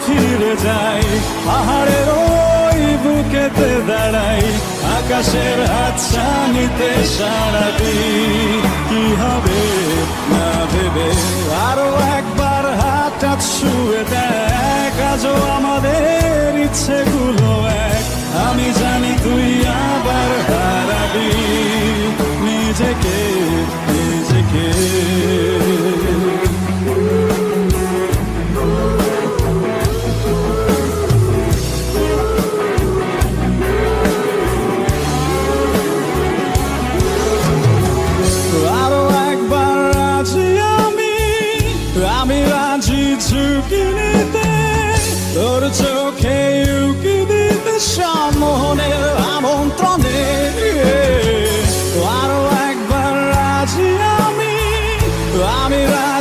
ফিরে যাই, পাহাড়ের ওই বুকেতে দাঁড়াই, আকাশের হাতছানিতে সাড়া দিই। কি হবে না ভেবে আরো একবার হাতটা ছুঁয়ে দেখ, আজও আমাদের ইচ্ছেগুলো এক। আমি জানি তুই আবার হারাবি নিজেকে নিজেকে। আরো একবার রাজি আমি রাজি ঝুঁকি নিতে, তোর চোখে উকি দিতে সম্মোহনের